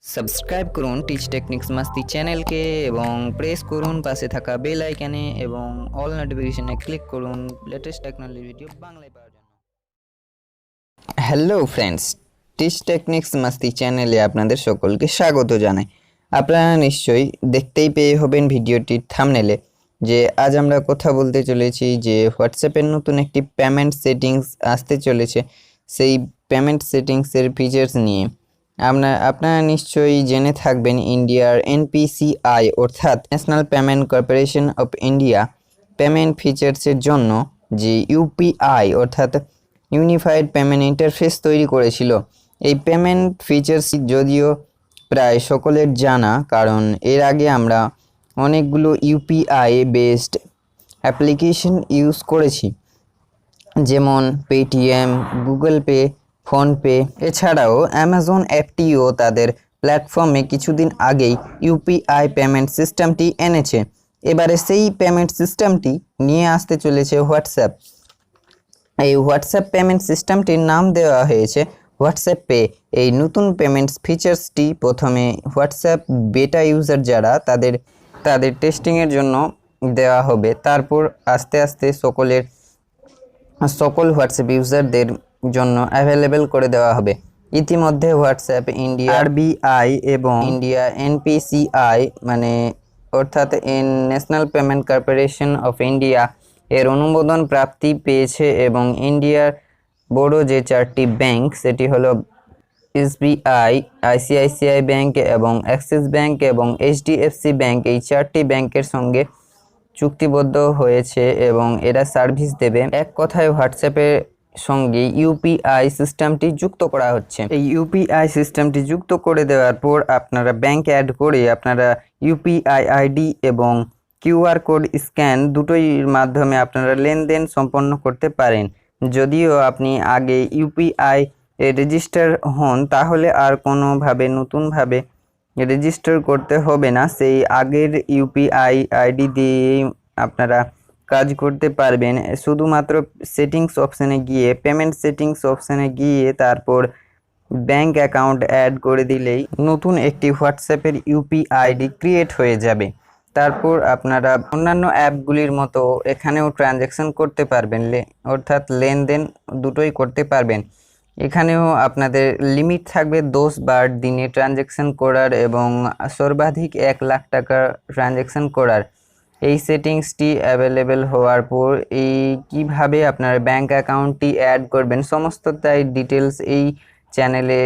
Subscribe করুন teach techniques মাস্তি চ্যানেলকে এবং প্রেস করুন পাশে থাকা বেল আইকনে এবং অল নোটিফিকেশনে ক্লিক করুন লেটেস্ট টেকনোলজি ভিডিও বাংলায় পাওয়ার জন্য। হ্যালো ফ্রেন্ডস, টিচ টেকনিক্স মাস্তি চ্যানেলে আপনাদের সকলকে স্বাগত জানাই। আপনারা নিশ্চয়ই দেখতেই পেয়ে হবেন ভিডিওটির থাম্বনেলে যে আজ আমরা কথা বলতে চলেছি যে হোয়াটসঅ্যাপের নতুন একটি পেমেন্ট সেটিংস আসতে চলেছে, সেই পেমেন্ট সেটিংসের ফিচার্স নিয়ে। আপনারা নিশ্চয়ই জেনে থাকবেন ইন্ডিয়ার এনপিসিআই অর্থাৎ national payment corporation of India payment ফিচার্সের জন্য যে ইউপিআই অর্থাৎ ইউনিফাইড পেমেন্ট ইন্টারফেস তৈরি করেছিল। এই পেমেন্ট ফিচার্স যদিও প্রায় সকলের জানা, কারণ এর আগে আমরা অনেকগুলো ইউপিআই বেসড অ্যাপ্লিকেশন ইউজ করেছি, যেমন পেটিএম, গুগল পে, ফোনপে। এছাড়াও অ্যামাজন অ্যাপটিও তাদের প্ল্যাটফর্মে কিছুদিন আগেই ইউপিআই পেমেন্ট সিস্টেমটি এনেছে। এবারে সেই পেমেন্ট সিস্টেমটি নিয়ে আসতে চলেছে হোয়াটসঅ্যাপ। এই হোয়াটসঅ্যাপ পেমেন্ট সিস্টেমটির নাম দেওয়া হয়েছে হোয়াটসঅ্যাপ পে। এই নতুন পেমেন্টস ফিচার্সটি প্রথমে হোয়াটসঅ্যাপ বেটা ইউজার যারা তাদের টেস্টিংয়ের জন্য দেওয়া হবে, তারপর আস্তে আস্তে সকল হোয়াটসঅ্যাপ ইউজারদের জন্য অ্যাভেলেবেল করে দেওয়া হবে। ইতিমধ্যে হোয়াটসঅ্যাপ ইন্ডিয়া আরবিআই এবং ইন্ডিয়া এনপিসিআই মানে অর্থাৎ national payment corporation of India এর অনুমোদন প্রাপ্তি পেয়েছে এবং ইন্ডিয়ার বড় যে চারটি ব্যাংক সেটি হলো এসবিআই, আইসিআইসিআই ব্যাংক এবং অ্যাক্সিস ব্যাংক এবং এইচডিএফসি ব্যাংক, এই চারটি ব্যাংকের সঙ্গে চুক্তিবদ্ধ হয়েছে এবং এরা সার্ভিস দেবে। এক কথায় হোয়াটসঅ্যাপের সঙ্গে ইউপিআই সিস্টেমটি যুক্ত করা হচ্ছে। এই ইউপিআই সিস্টেমটি যুক্ত করে দেওয়ার পর আপনারা ব্যাংক অ্যাড করে আপনারা ইউপিআই আইডি এবং কিউআর কোড স্ক্যান দুটোর মাধ্যমে আপনারা লেনদেন সম্পন্ন করতে পারেন। যদিও আপনি আগে ইউপিআই রেজিস্টার হন তাহলে আর কোনোভাবে নতুনভাবে রেজিস্টার করতে হবে না, সেই আগের ইউপিআই আইডি দিয়েই আপনারা কাজ করতে পারবেন। শুধুমাত্র সেটিংস অপশানে গিয়ে পেমেন্ট সেটিংস অপশানে গিয়ে তারপর ব্যাংক অ্যাকাউন্ট অ্যাড করে দিলেই নতুন একটি হোয়াটসঅ্যাপের ইউপিআই আইডি ক্রিয়েট হয়ে যাবে। তারপর আপনারা অন্যান্য অ্যাপগুলির মতো এখানেও ট্রানজ্যাকশন করতে পারবেন, অর্থাৎ লেনদেন দুটোই করতে পারবেন। এখানেও আপনাদের লিমিট থাকবে 10 বার দিনে ট্রানজ্যাকশন করার এবং সর্বাধিক 1 লাখ টাকা ট্রানজ্যাকশন করার। এই সেটিংসটি অ্যাভেলেবেল হওয়ার পর কিভাবে আপনার ব্যাংক অ্যাকাউন্টটি অ্যাড করবেন সমস্ত তাই ডিটেলস এই চ্যানেলে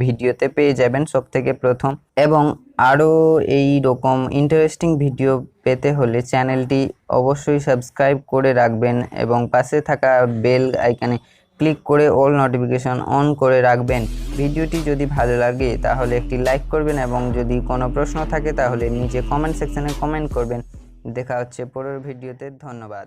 ভিডিওতে পেয়ে যাবেন সবথেকে প্রথম। এবং আরও এই রকম ইন্টারেস্টিং ভিডিও পেতে হলে চ্যানেলটি অবশ্যই সাবস্ক্রাইব করে রাখবেন এবং পাশে থাকা বেল আইকনে ক্লিক করে অল নোটিফিকেশন অন করে রাখবেন। ভিডিওটি যদি ভালো লাগে তাহলে একটি লাইক করবেন এবং যদি কোনো প্রশ্ন থাকে তাহলে নিচে কমেন্ট সেকশনে কমেন্ট করবেন। দেখা হচ্ছে পরের ভিডিওতে। ধন্যবাদ।